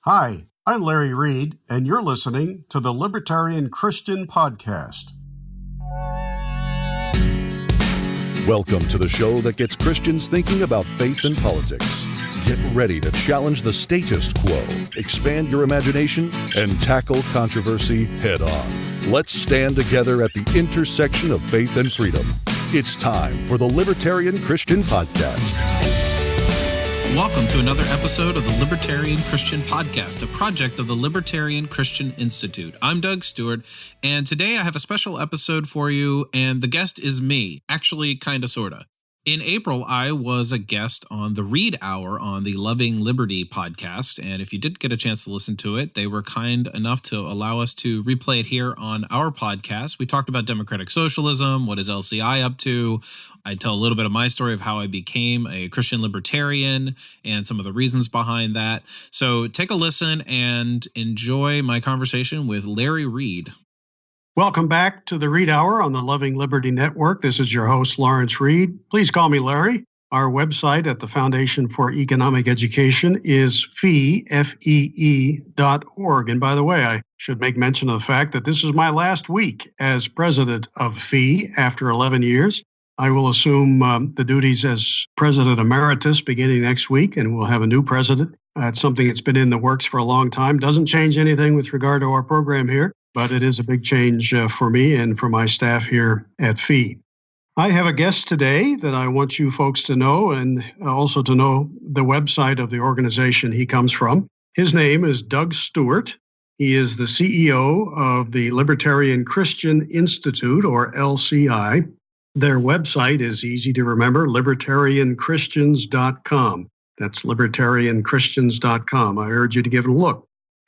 Hi, I'm Larry Reed, and you're listening to the Libertarian Christian Podcast. Welcome to the show that gets Christians thinking about faith and politics. Get ready to challenge the status quo, expand your imagination, and tackle controversy head on. Let's stand together at the intersection of faith and freedom. It's time for the Libertarian Christian Podcast. Welcome to another episode of the Libertarian Christian Podcast, a project of the Libertarian Christian Institute. I'm Doug Stuart, and today I have a special episode for you, and the guest is me. Actually, kinda, sorta. In April, I was a guest on the Read Hour on the Loving Liberty podcast, and if you did get a chance to listen to it, they were kind enough to allow us to replay it here on our podcast. We talked about democratic socialism, what is LCI up to. I tell a little bit of my story of how I became a Christian libertarian and some of the reasons behind that. So take a listen and enjoy my conversation with Larry Reed. Welcome back to the Read Hour on the Loving Liberty Network. This is your host, Lawrence Reed. Please call me Larry. Our website at the Foundation for Economic Education is FEE.org. And by the way, I should make mention of the fact that this is my last week as president of FEE after 11 years. I will assume the duties as president emeritus beginning next week, and we'll have a new president. It's something that's been in the works for a long time. Doesn't change anything with regard to our program here, but it is a big change for me and for my staff here at FEE. I have a guest today that I want you folks to know, and also to know the website of the organization he comes from. His name is Doug Stuart. He is the CEO of the Libertarian Christian Institute, or LCI. Their website is easy to remember, libertarianchristians.com. That's libertarianchristians.com. I urge you to give it a look.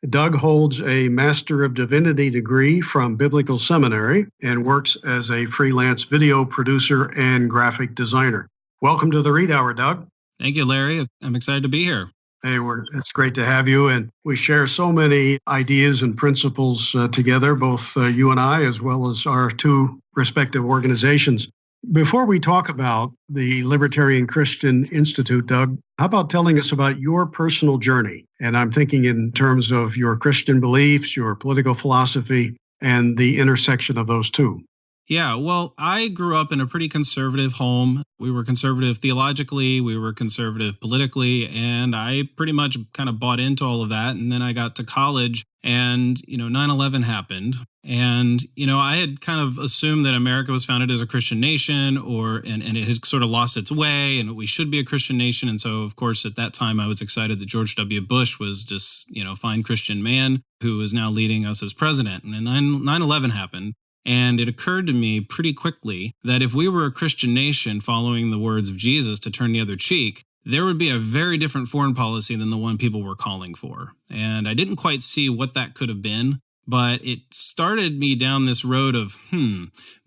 Doug holds a Master of Divinity degree from Biblical Seminary and works as a freelance video producer and graphic designer. Welcome to the Read Hour, Doug. Thank you, Larry. I'm excited to be here. Hey, it's great to have you, and we share so many ideas and principles together, both you and I, as well as our two respective organizations. Before we talk about the Libertarian Christian Institute, Doug, how about telling us about your personal journey? And I'm thinking in terms of your Christian beliefs, your political philosophy, and the intersection of those two. Yeah, well, I grew up in a pretty conservative home. We were conservative theologically, we were conservative politically, and I pretty much kind of bought into all of that. And then I got to college and, 9/11 happened. And, I had kind of assumed that America was founded as a Christian nation and it had sort of lost its way and we should be a Christian nation. And so, of course, at that time, I was excited that George W. Bush was just, fine Christian man who is now leading us as president. And then 9/11 happened. And it occurred to me pretty quickly that if we were a Christian nation following the words of Jesus to turn the other cheek, there would be a very different foreign policy than the one people were calling for. And I didn't quite see what that could have been, but it started me down this road of,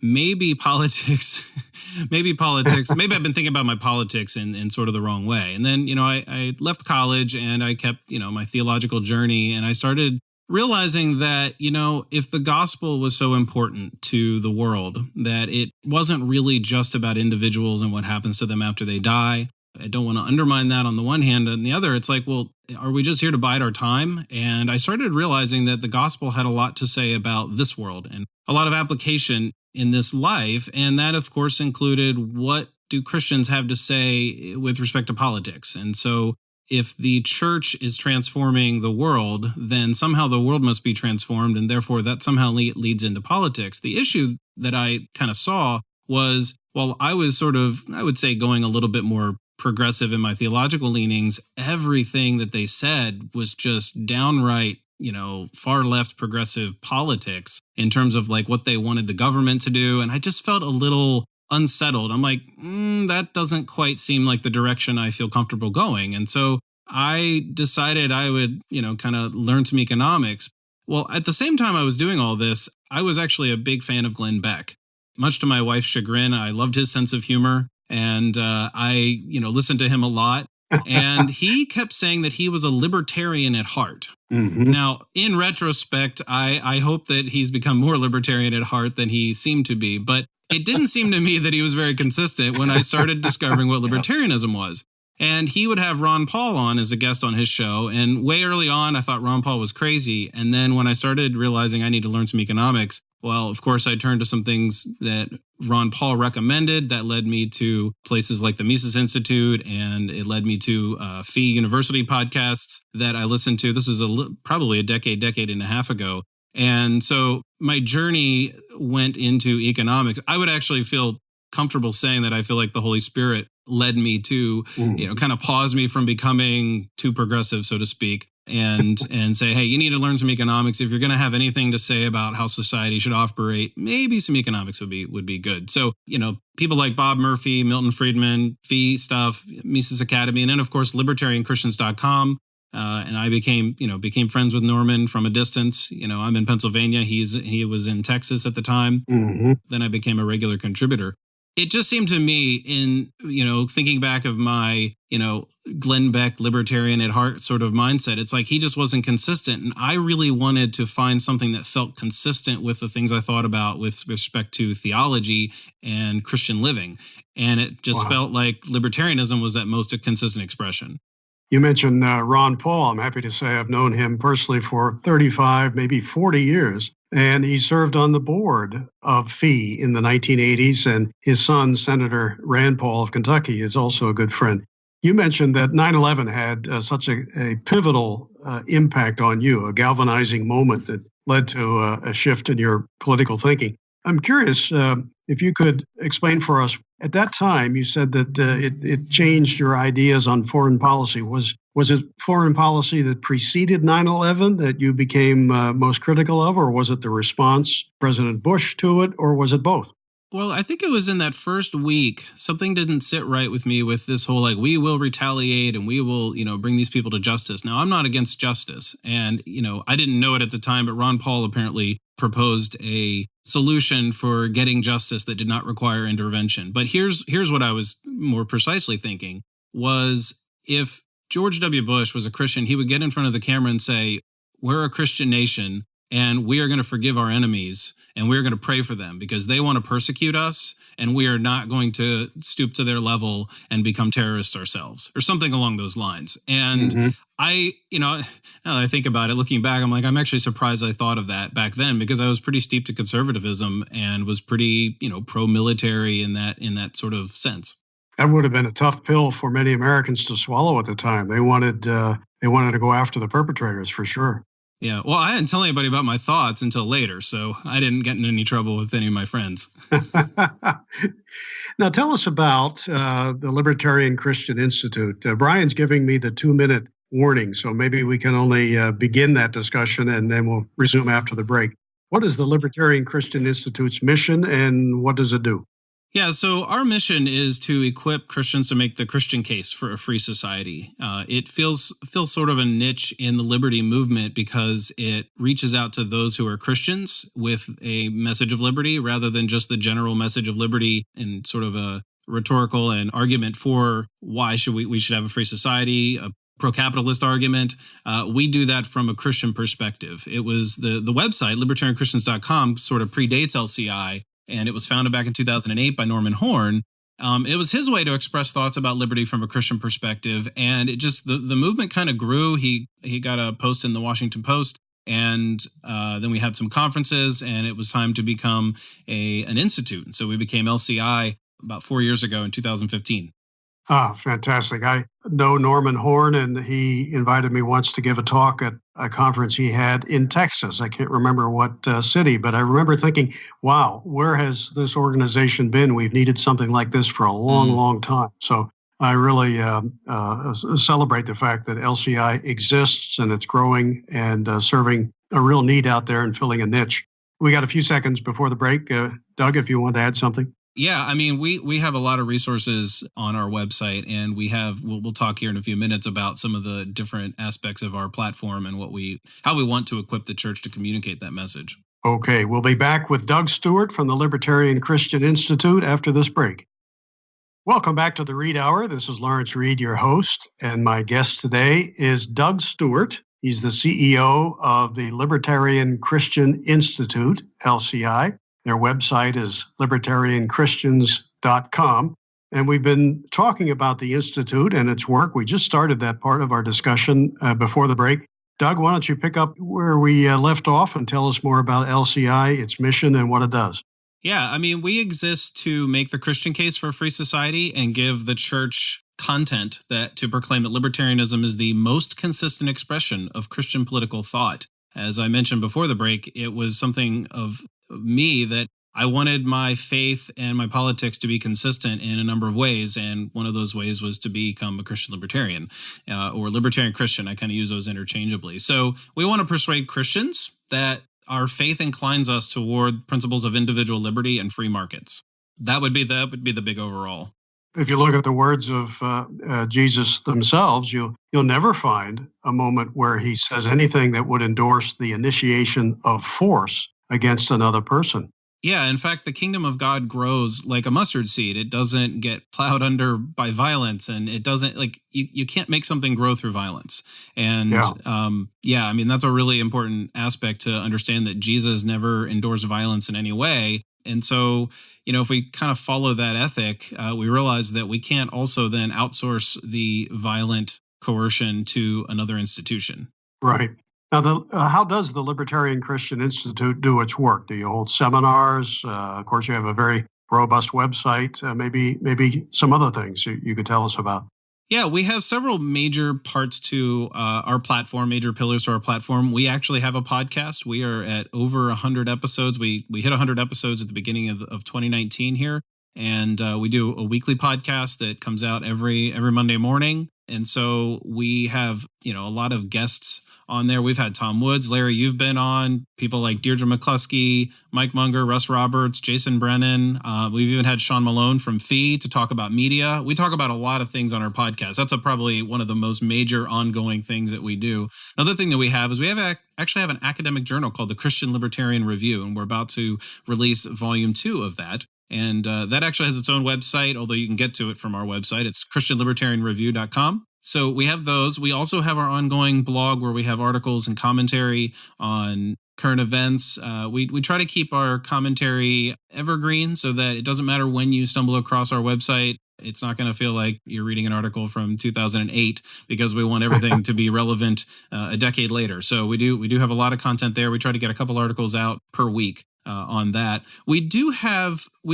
maybe politics, maybe I've been thinking about my politics in sort of the wrong way. And then, I left college and I kept, my theological journey, and I started realizing that, if the gospel was so important to the world, that it wasn't really just about individuals and what happens to them after they die. I don't want to undermine that on the one hand. On the other, it's like, well, are we just here to bide our time? And I started realizing that the gospel had a lot to say about this world and a lot of application in this life. And that, of course, included what do Christians have to say with respect to politics? And so if the church is transforming the world, then somehow the world must be transformed, and therefore that somehow leads into politics. The issue that I kind of saw was, well, I was sort of, I would say, going a little bit more progressive in my theological leanings. Everything that they said was just downright, far left progressive politics in terms of like what they wanted the government to do. And I just felt a little unsettled. I'm like, that doesn't quite seem like the direction I feel comfortable going. And so I decided I would, kind of learn some economics. Well, at the same time I was doing all this, I was actually a big fan of Glenn Beck. Much to my wife's chagrin, I loved his sense of humor, and I, listened to him a lot. And he kept saying that he was a libertarian at heart. Mm-hmm. Now, in retrospect, I hope that he's become more libertarian at heart than he seemed to be. But it didn't seem to me that he was very consistent when I started discovering what libertarianism was. And he would have Ron Paul on as a guest on his show. And way early on, I thought Ron Paul was crazy. And then when I started realizing I need to learn some economics, well, of course, I turned to some things that Ron Paul recommended that led me to places like the Mises Institute, and it led me to Fee University podcasts that I listened to. This is probably a decade and a half ago. And so my journey went into economics. I would actually feel comfortable saying that I feel like the Holy Spirit led me to, kind of pause me from becoming too progressive, so to speak, and say, hey, you need to learn some economics. If you're going to have anything to say about how society should operate, maybe some economics would be good. So, people like Bob Murphy, Milton Friedman, Fee stuff, Mises Academy, and then, of course, libertarianchristians.com. And I became friends with Norman from a distance. I'm in Pennsylvania. He was in Texas at the time. Mm-hmm. Then I became a regular contributor. It just seemed to me in, thinking back of my, Glenn Beck libertarian at heart sort of mindset, it's like he just wasn't consistent. And I really wanted to find something that felt consistent with the things I thought about with respect to theology and Christian living. And it just felt like libertarianism was at most a consistent expression. You mentioned Ron Paul. I'm happy to say I've known him personally for 35, maybe 40 years. And he served on the board of Fee in the 1980s. And his son, Senator Rand Paul of Kentucky, is also a good friend. You mentioned that 9/11 had such a pivotal impact on you, a galvanizing moment that led to a shift in your political thinking. I'm curious if you could explain for us. At that time, you said that it changed your ideas on foreign policy. Was it foreign policy that preceded 9/11 that you became most critical of, or was it the response, President Bush, to it, or was it both? Well, I think it was in that first week, something didn't sit right with me with this whole, we will retaliate and we will, bring these people to justice. Now, I'm not against justice. And, I didn't know it at the time, but Ron Paul apparently proposed a solution for getting justice that did not require intervention. But here's what I was more precisely thinking was if George W. Bush was a Christian, he would get in front of the camera and say, we're a Christian nation and we are going to forgive our enemies and we're going to pray for them because they want to persecute us and we are not going to stoop to their level and become terrorists ourselves or something along those lines. And now that I think about it, looking back, I'm like, I'm actually surprised I thought of that back then because I was pretty steeped to conservatism and was pretty, pro-military in that sort of sense. That would have been a tough pill for many Americans to swallow at the time. They wanted to go after the perpetrators for sure. Yeah. Well, I didn't tell anybody about my thoughts until later, so I didn't get in any trouble with any of my friends. Now, tell us about the Libertarian Christian Institute. Brian's giving me the 2-minute warning, so maybe we can only begin that discussion and then we'll resume after the break. What is the Libertarian Christian Institute's mission and what does it do? Yeah, so our mission is to equip Christians to make the Christian case for a free society. It feels sort of a niche in the liberty movement because it reaches out to those who are Christians with a message of liberty rather than just the general message of liberty and sort of a rhetorical and argument for why we should have a free society, a pro-capitalist argument. We do that from a Christian perspective. It was the website, libertarianchristians.com, sort of predates LCI. And it was founded back in 2008 by Norman Horn. It was his way to express thoughts about liberty from a Christian perspective. And it just, the movement kind of grew. He got a post in the Washington Post. And then we had some conferences and it was time to become an institute. And so we became LCI about 4 years ago in 2015. Ah, fantastic. I know Norman Horn, and he invited me once to give a talk at a conference he had in Texas. I can't remember what city, but I remember thinking, wow, where has this organization been? We've needed something like this for a long time. So I really celebrate the fact that LCI exists and it's growing and serving a real need out there and filling a niche. We got a few seconds before the break. Doug, if you want to add something. Yeah, I mean, we have a lot of resources on our website, and we'll talk here in a few minutes about some of the different aspects of our platform and how we want to equip the church to communicate that message. Okay, we'll be back with Doug Stuart from the Libertarian Christian Institute after this break. Welcome back to the Read Hour. This is Lawrence Reed, your host, and my guest today is Doug Stuart. He's the CEO of the Libertarian Christian Institute, LCI. Their website is libertarianchristians.com. And we've been talking about the Institute and its work. We just started that part of our discussion before the break. Doug, why don't you pick up where we left off and tell us more about LCI, its mission, and what it does? Yeah, I mean, we exist to make the Christian case for a free society and give the church content to proclaim that libertarianism is the most consistent expression of Christian political thought. As I mentioned before the break, it was something of me that I wanted my faith and my politics to be consistent in a number of ways. And one of those ways was to become a Christian libertarian or libertarian Christian. I kind of use those interchangeably. So we want to persuade Christians that our faith inclines us toward principles of individual liberty and free markets. That would be the big overall. If you look at the words of Jesus themselves, you'll never find a moment where he says anything that would endorse the initiation of force against another person. Yeah, in fact, the kingdom of God grows like a mustard seed. It doesn't get plowed under by violence, and it doesn't you can't make something grow through violence. And I mean, that's a really important aspect to understand, that Jesus never endorsed violence in any way. And so, if we kind of follow that ethic, we realize that we can't also then outsource the violent coercion to another institution. Right. Now, how does the Libertarian Christian Institute do its work? Do you hold seminars? Of course, you have a very robust website. Maybe some other things you could tell us about. Yeah, we have several major parts to our platform, major pillars to our platform. We actually have a podcast. We are at over 100 episodes. We hit 100 episodes at the beginning of 2019 here. And we do a weekly podcast that comes out every Monday morning. And so we have, a lot of guests on there. We've had Tom Woods, Larry, you've been on, people like Deirdre McCluskey, Mike Munger, Russ Roberts, Jason Brennan. We've even had Sean Malone from Fee to talk about media. We talk about a lot of things on our podcast. That's probably one of the most major ongoing things that we do. Another thing that we have is we actually have an academic journal called the Christian Libertarian Review, and we're about to release volume 2 of that. And that actually has its own website, although you can get to it from our website. It's christianlibertarianreview.com. So we have those. We also have our ongoing blog where we have articles and commentary on current events. We try to keep our commentary evergreen so that it doesn't matter when you stumble across our website. It's not going to feel like you're reading an article from 2008, because we want everything to be relevant a decade later. So we do have a lot of content there. We try to get a couple articles out per week on that. We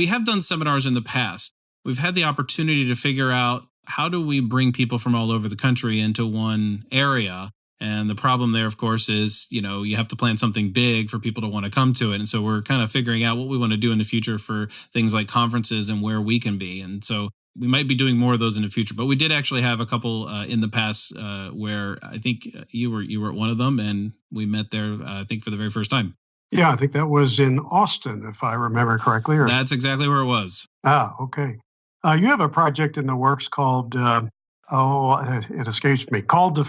have done seminars in the past. We've had the opportunity to figure out, how do we bring people from all over the country into one area? And the problem there, of course, is, you have to plan something big for people to want to come to it. And so we're kind of figuring out what we want to do in the future for things like conferences and where we can be. And so we might be doing more of those in the future. But we did actually have a couple in the past where I think you were at one of them, and we met there, I think, for the very first time. Yeah, I think that was in Austin, if I remember correctly. That's exactly where it was. Ah, okay. You have a project in the works called, it escapes me, Call to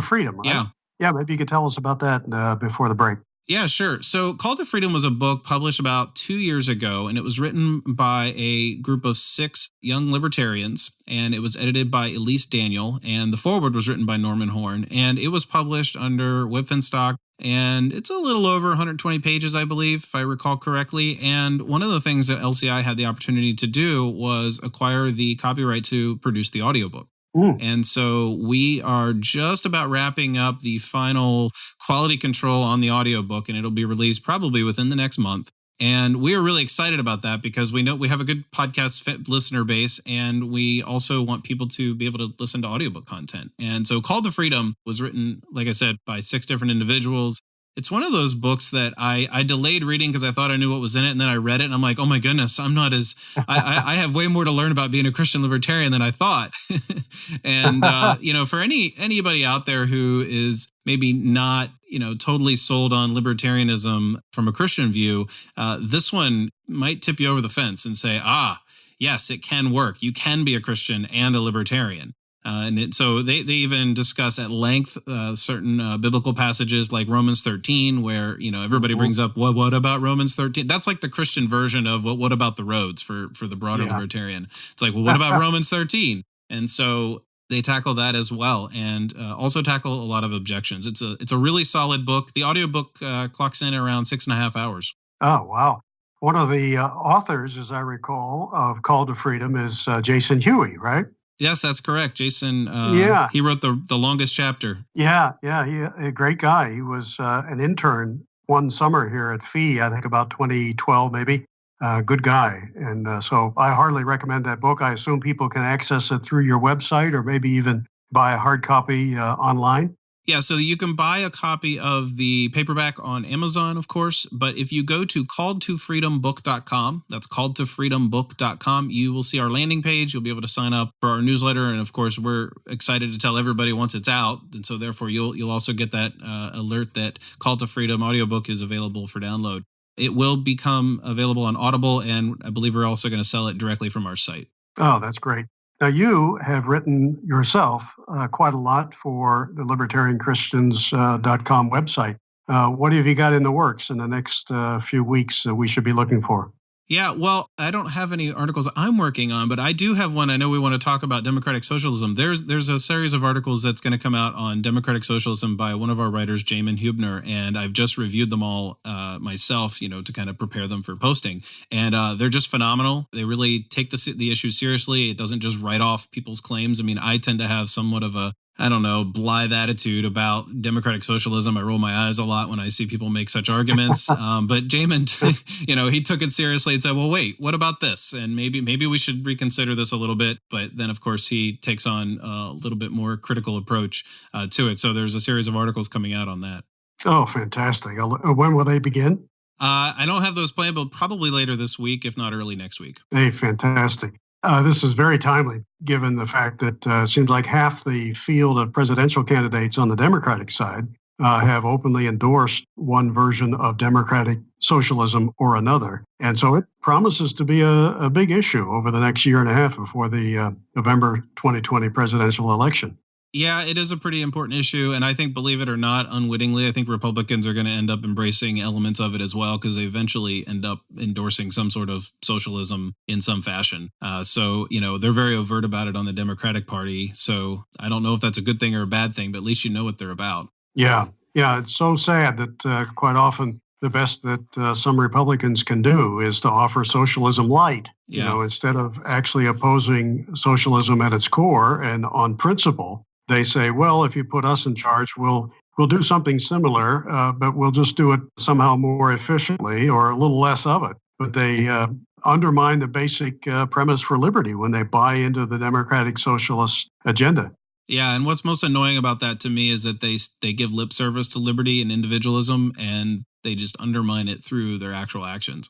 Freedom, right? Yeah. Yeah, maybe you could tell us about that before the break. Yeah, sure. So Call to Freedom was a book published about 2 years ago, and it was written by a group of 6 young libertarians, and it was edited by Elise Daniel, and the foreword was written by Norman Horn, and it was published under Whitfenstock, and it's a little over 120 pages, I believe, if I recall correctly. And one of the things that LCI had the opportunity to do was acquire the copyright to produce the audiobook. And so we are just about wrapping up the final quality control on the audiobook, and it'll be released probably within the next month. And we are really excited about that, because we know we have a good podcast listener base, and we also want people to be able to listen to audiobook content. And so Call to Freedom was written, like I said, by 6 different individuals. It's one of those books that I delayed reading because I thought I knew what was in it. And then I read it and I'm like, oh my goodness, I'm not as, I have way more to learn about being a Christian libertarian than I thought. And, for anybody out there who is maybe not, totally sold on libertarianism from a Christian view, this one might tip you over the fence and say, yes, it can work. You can be a Christian and a libertarian. So they even discuss at length certain biblical passages like Romans 13, where everybody brings up what about Romans 13? That's like the Christian version of what about the roads for the broader libertarian. It's like, well, what about Romans 13? And so they tackle that as well, and also tackle a lot of objections. It's a really solid book. The audiobook clocks in around 6.5 hours. Oh, wow. One of the authors, as I recall, of Call to Freedom is Jason Huey, right? Yes, that's correct. Jason, Yeah. he wrote the longest chapter. Yeah, a great guy. He was an intern one summer here at Fee, I think about 2012 maybe. Good guy. And so I heartily recommend that book. I assume people can access it through your website or maybe even buy a hard copy online. Yeah, so you can buy a copy of the paperback on Amazon, of course, but if you go to calledtofreedombook.com, that's calledtofreedombook.com, you will see our landing page. You'll be able to sign up for our newsletter, and of course, we're excited to tell everybody once it's out, and so therefore you'll also get that alert that Call to Freedom audiobook is available for download. It will become available on Audible, and I believe we're also going to sell it directly from our site. Oh, that's great. Now, you have written yourself quite a lot for the libertarianchristians.com website. What have you got in the works in the next few weeks that we should be looking for? Yeah, well, I don't have any articles I'm working on, but I do have one. I know we want to talk about democratic socialism. There's a series of articles that's going to come out on democratic socialism by one of our writers, Jamin Hubner, and I've just reviewed them all myself, to kind of prepare them for posting. And they're just phenomenal. They really take the issue seriously. It doesn't just write off people's claims. I mean, I tend to have somewhat of a blithe attitude about democratic socialism. I roll my eyes a lot when I see people make such arguments. But Jamin, he took it seriously and said, well, wait, what about this? And maybe we should reconsider this a little bit. But then, of course, he takes on a little bit more critical approach to it. So there's a series of articles coming out on that. Oh, fantastic. When will they begin? I don't have those planned, but probably later this week, if not early next week. Hey, fantastic. This is very timely, given the fact that it seems like half the field of presidential candidates on the Democratic side have openly endorsed one version of democratic socialism or another. And so it promises to be a big issue over the next year and a half before the November 2020 presidential election. Yeah, it is a pretty important issue. And I think, believe it or not, unwittingly, I think Republicans are going to end up embracing elements of it as well, because they eventually end up endorsing some sort of socialism in some fashion. So they're very overt about it on the Democratic Party. So I don't know if that's a good thing or a bad thing, but at least you know what they're about. Yeah. It's so sad that quite often the best that some Republicans can do is to offer socialism light, instead of actually opposing socialism at its core and on principle. They say, well, if you put us in charge, we'll do something similar, but we'll just do it somehow more efficiently or a little less of it. But they undermine the basic premise for liberty when they buy into the democratic socialist agenda. Yeah, and what's most annoying about that to me is that they give lip service to liberty and individualism, and they just undermine it through their actual actions.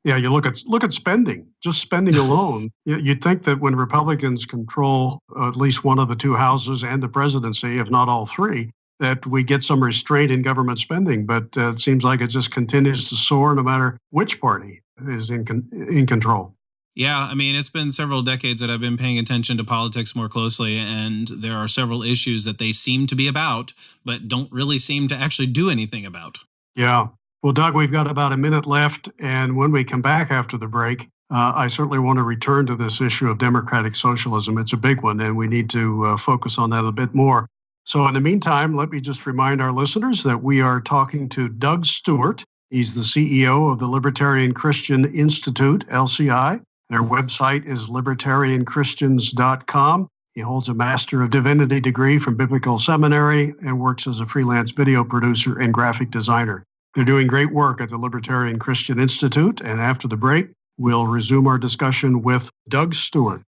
Yeah, you look at spending, just spending alone. You'd think that when Republicans control at least one of the two houses and the presidency, if not all three, that we get some restraint in government spending. But it seems like it just continues to soar no matter which party is in control. Yeah, I mean, it's been several decades that I've been paying attention to politics more closely, and there are several issues that they seem to be about, but don't really seem to actually do anything about. Yeah. Well, Doug, we've got about a minute left, and when we come back after the break, I certainly want to return to this issue of democratic socialism. It's a big one, and we need to focus on that a bit more. So in the meantime, let me just remind our listeners that we are talking to Doug Stuart. He's the CEO of the Libertarian Christian Institute, LCI. Their website is libertarianchristians.com. He holds a Master of Divinity degree from Biblical Seminary and works as a freelance video producer and graphic designer. They're doing great work at the Libertarian Christian Institute, and after the break, we'll resume our discussion with Doug Stuart.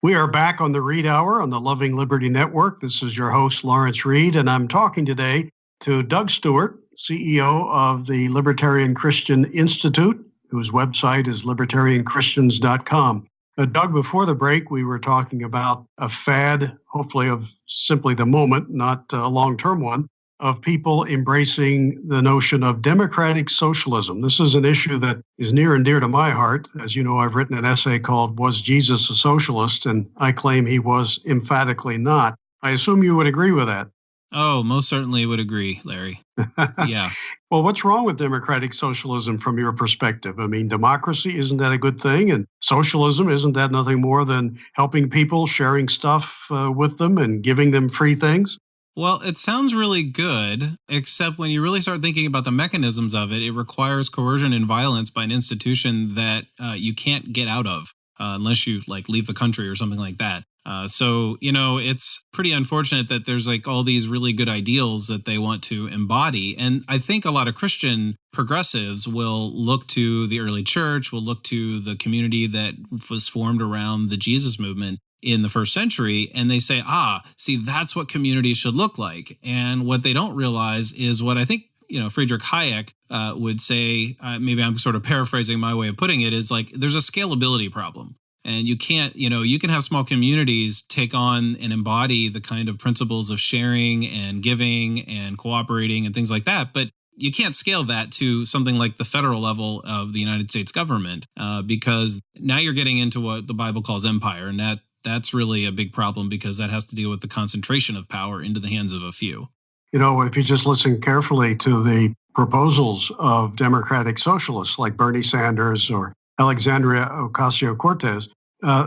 We are back on the Read Hour on the Loving Liberty Network. This is your host, Lawrence Reed, and I'm talking today to Doug Stuart, CEO of the Libertarian Christian Institute, whose website is libertarianchristians.com. Doug, before the break, we were talking about a fad, hopefully of simply the moment, not a long-term one, of people embracing the notion of democratic socialism. This is an issue that is near and dear to my heart. As you know, I've written an essay called Was Jesus a Socialist? And I claim he was emphatically not. I assume you would agree with that. Oh, most certainly would agree, Larry. Yeah. Well, what's wrong with democratic socialism from your perspective? I mean, democracy, isn't that a good thing? And socialism, isn't that nothing more than helping people, sharing stuff with them and giving them free things? Well, it sounds really good, except when you really start thinking about the mechanisms of it, it requires coercion and violence by an institution that you can't get out of unless you like leave the country or something like that. It's pretty unfortunate that there's like all these really good ideals that they want to embody. And I think a lot of Christian progressives will look to the early church, will look to the community that was formed around the Jesus movement in the first century, and they say, see, that's what community should look like. And what they don't realize is what I think, Friedrich Hayek would say, maybe I'm sort of paraphrasing my way of putting it, is like there's a scalability problem. And you can't, you can have small communities take on and embody the kind of principles of sharing and giving and cooperating and things like that. But you can't scale that to something like the federal level of the United States government because now you're getting into what the Bible calls empire. And that's really a big problem because that has to deal with the concentration of power into the hands of a few. If you just listen carefully to the proposals of democratic socialists like Bernie Sanders or Alexandria Ocasio-Cortez,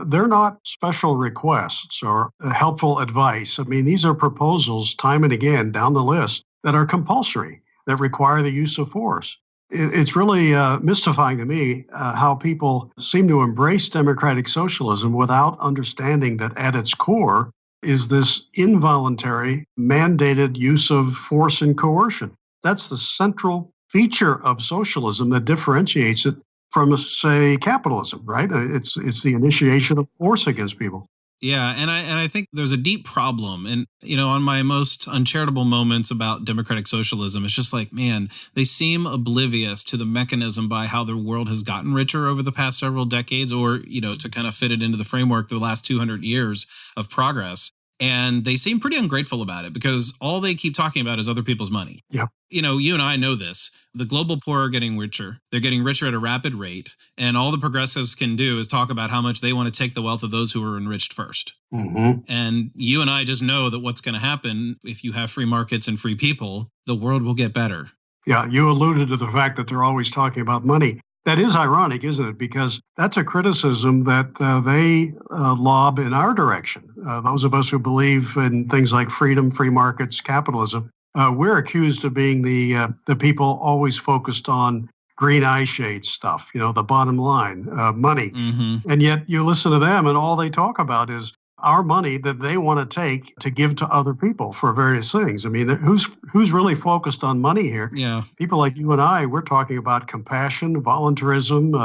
they're not special requests or helpful advice. I mean, these are proposals time and again down the list that are compulsory, that require the use of force. It's really mystifying to me how people seem to embrace democratic socialism without understanding that at its core is this involuntary, mandated use of force and coercion. That's the central feature of socialism that differentiates it from, say, capitalism, right? It's the initiation of force against people. Yeah, and I think there's a deep problem. And, on my most uncharitable moments about democratic socialism, it's just like, man, they seem oblivious to the mechanism by how the world has gotten richer over the past several decades, or, to kind of fit it into the framework, the last 200 years of progress. And they seem pretty ungrateful about it because all they keep talking about is other people's money. Yeah. You and I know this. The global poor are getting richer. They're getting richer at a rapid rate. And all the progressives can do is talk about how much they want to take the wealth of those who are enriched first. Mm-hmm. And you and I just know that what's going to happen if you have free markets and free people, the world will get better. Yeah, you alluded to the fact that they're always talking about money. That is ironic, isn't it? Because that's a criticism that they lob in our direction. Those of us who believe in things like freedom, free markets, capitalism, we're accused of being the people always focused on green eye shade stuff, the bottom line, money. Mm-hmm. And yet you listen to them and all they talk about is our money that they want to take to give to other people for various things. I mean, who's really focused on money here? Yeah. People like you and I, we're talking about compassion, voluntarism,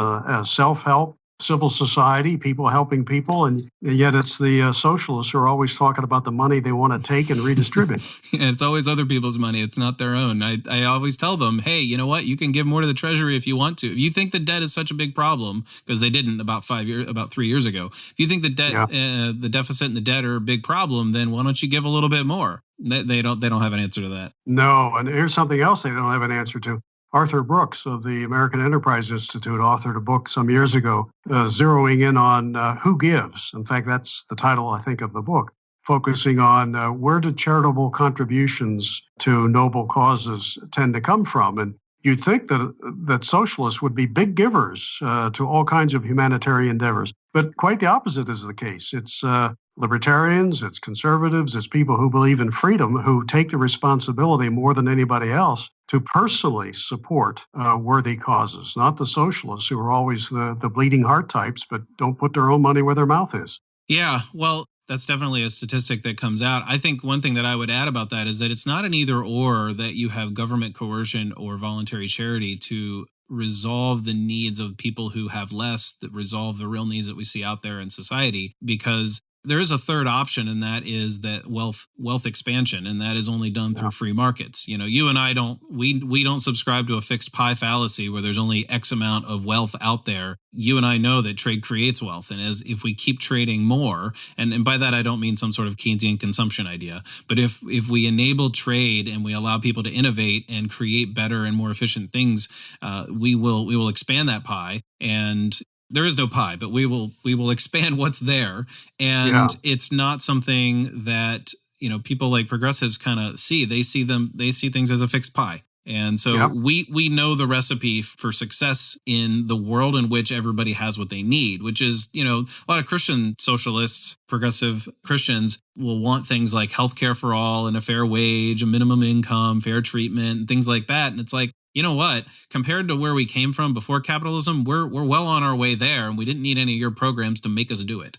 self-help, civil society, people helping people. And yet it's the socialists who are always talking about the money they want to take and redistribute. Yeah, it's always other people's money. It's not their own. I always tell them, hey, you know what? You can give more to the Treasury if you want to. If you think the debt is such a big problem, because they didn't about 3 years ago. If you think the debt, the deficit and the debt are a big problem, then why don't you give a little bit more? They don't have an answer to that. No, and here's something else they don't have an answer to. Arthur Brooks of the American Enterprise Institute authored a book some years ago zeroing in on who gives. In fact, that's the title, I think, of the book, focusing on where do charitable contributions to noble causes tend to come from. And you'd think that socialists would be big givers to all kinds of humanitarian endeavors. But quite the opposite is the case. It's libertarians, it's conservatives, it's people who believe in freedom who take the responsibility more than anybody else to personally support worthy causes, not the socialists who are always the bleeding heart types, but don't put their own money where their mouth is. Yeah, well, that's definitely a statistic that comes out. I think one thing that I would add about that is that it's not an either or that you have government coercion or voluntary charity to resolve the needs of people who have less, that resolve the real needs that we see out there in society, because there is a third option, and that is that wealth expansion, and that is only done through free markets. You and I don't subscribe to a fixed pie fallacy where there's only X amount of wealth out there. You and I know that trade creates wealth, and if we keep trading more, and by that I don't mean some sort of Keynesian consumption idea, but if we enable trade and we allow people to innovate and create better and more efficient things, we will expand that pie. And there is no pie, but we will expand what's there. And it's not something that, people like progressives kind of see. They see things as a fixed pie. And so we know the recipe for success in the world in which everybody has what they need, which is, a lot of Christian socialists, progressive Christians will want things like healthcare for all and a fair wage, a minimum income, fair treatment, and things like that. And it's like, you know what? Compared to where we came from before capitalism, we're well on our way there, and we didn't need any of your programs to make us do it.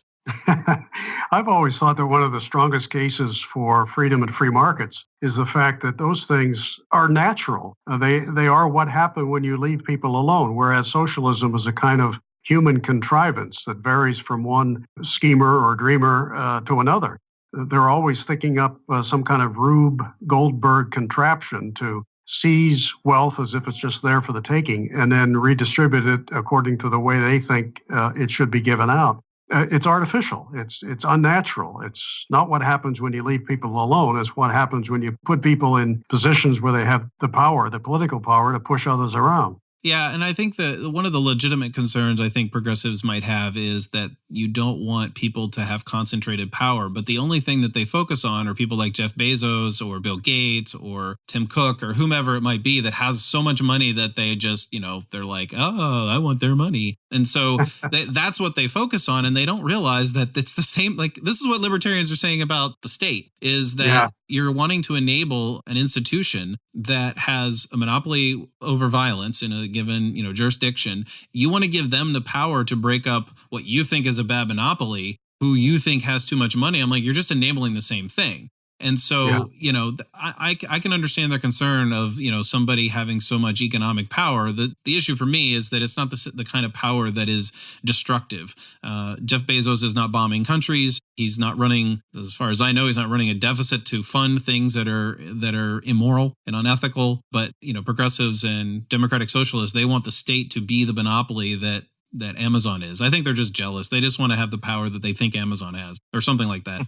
I've always thought that one of the strongest cases for freedom and free markets is the fact that those things are natural. They are what happen when you leave people alone, whereas socialism is a kind of human contrivance that varies from one schemer or dreamer to another. They're always thinking up some kind of Rube Goldberg contraption to seize wealth as if it's just there for the taking and then redistribute it according to the way they think it should be given out. It's artificial. It's unnatural. It's not what happens when you leave people alone. It's what happens when you put people in positions where they have the power, the political power, to push others around. Yeah, and I think that one of the legitimate concerns I think progressives might have is that you don't want people to have concentrated power, but the only thing that they focus on are people like Jeff Bezos or Bill Gates or Tim Cook or whomever it might be that has so much money that they just, they're like, oh, I want their money. And so that's what they focus on, and they don't realize that it's the same. Like, this is what libertarians are saying about the state, is that you're wanting to enable an institution that has a monopoly over violence in a given, jurisdiction. You want to give them the power to break up what you think is a bad monopoly, who you think has too much money. I'm like, you're just enabling the same thing. And so, I can understand their concern of, somebody having so much economic power. The issue for me is that it's not the kind of power that is destructive. Jeff Bezos is not bombing countries. He's not running, as far as I know, he's not running a deficit to fund things that are immoral and unethical. But, progressives and democratic socialists, they want the state to be the monopoly that Amazon is. I think they're just jealous. They just want to have the power that they think Amazon has, or something like that.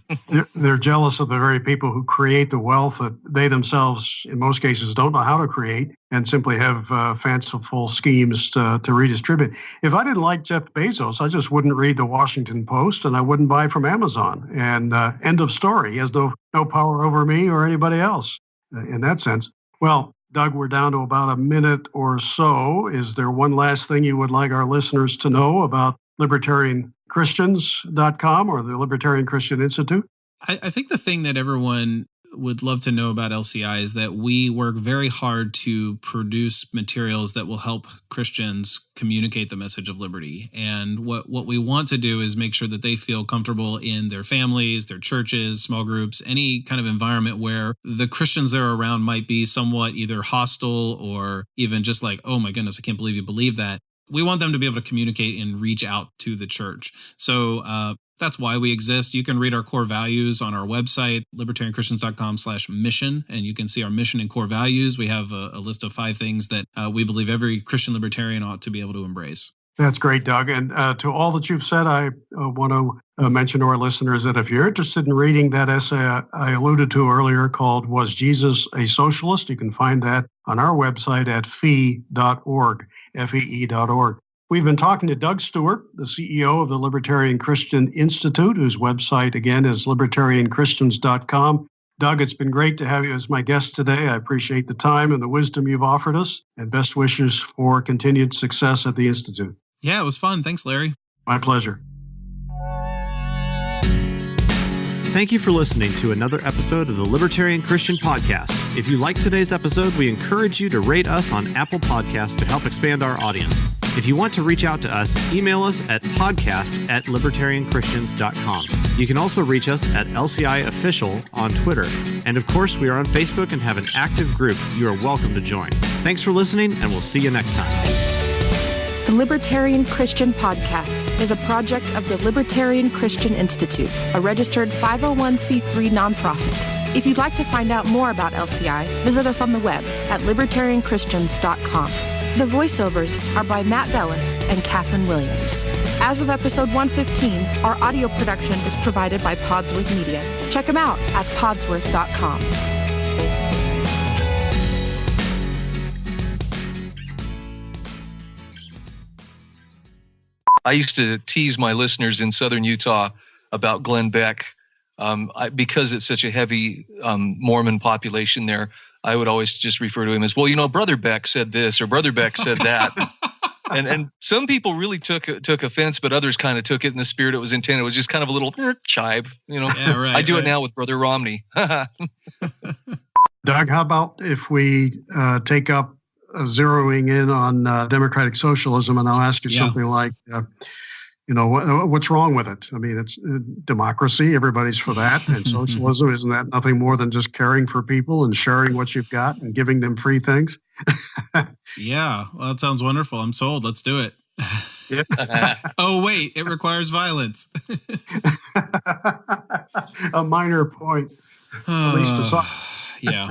They're jealous of the very people who create the wealth that they themselves, in most cases, don't know how to create, and simply have fanciful schemes to redistribute. If I didn't like Jeff Bezos, I just wouldn't read the Washington Post, and I wouldn't buy from Amazon. And end of story. He has no power over me or anybody else in that sense. Well, Doug, we're down to about a minute or so. Is there one last thing you would like our listeners to know about libertarianchristians.com or the Libertarian Christian Institute? I think the thing that everyone would love to know about LCI is that we work very hard to produce materials that will help Christians communicate the message of liberty. And what we want to do is make sure that they feel comfortable in their families, their churches, small groups, any kind of environment where the Christians they're around might be somewhat either hostile or even just like, oh my goodness, I can't believe you believe that. We want them to be able to communicate and reach out to the church. So that's why we exist. You can read our core values on our website, libertarianchristians.com/mission, and you can see our mission and core values. We have a list of 5 things that we believe every Christian libertarian ought to be able to embrace. That's great, Doug. And to all that you've said, I want to mention to our listeners that if you're interested in reading that essay I alluded to earlier called Was Jesus a Socialist? You can find that on our website at fee.org, fee.org. We've been talking to Doug Stuart, the CEO of the Libertarian Christian Institute, whose website, again, is libertarianchristians.com. Doug, it's been great to have you as my guest today. I appreciate the time and the wisdom you've offered us, and best wishes for continued success at the Institute. Yeah, it was fun. Thanks, Larry. My pleasure. Thank you for listening to another episode of the Libertarian Christian Podcast. If you liked today's episode, we encourage you to rate us on Apple Podcasts to help expand our audience. If you want to reach out to us, email us at podcast@libertarianchristians.com. You can also reach us at LCI Official on Twitter. And of course, we are on Facebook and have an active group you are welcome to join. Thanks for listening, and we'll see you next time. The Libertarian Christian Podcast is a project of the Libertarian Christian Institute, a registered 501c3 nonprofit. If you'd like to find out more about LCI, visit us on the web at libertarianchristians.com. The voiceovers are by Matt Bellis and Catherine Williams. As of episode 115, our audio production is provided by Podsworth Media. Check them out at podsworth.com. I used to tease my listeners in southern Utah about Glenn Beck Because it's such a heavy Mormon population there, I would always just refer to him as, well, Brother Beck said this or Brother Beck said that. And some people really took offense, but others kind of took it in the spirit it was intended. It was just kind of a little chibe, Yeah, right, I do it now with Brother Romney. Doug, how about if we take up zeroing in on democratic socialism, and I'll ask you something like, what's wrong with it? I mean, it's democracy. Everybody's for that. And socialism, isn't that nothing more than just caring for people and sharing what you've got and giving them free things? Yeah, well, that sounds wonderful. I'm sold. Let's do it. Oh, wait, it requires violence. A minor point, at least to some. Yeah.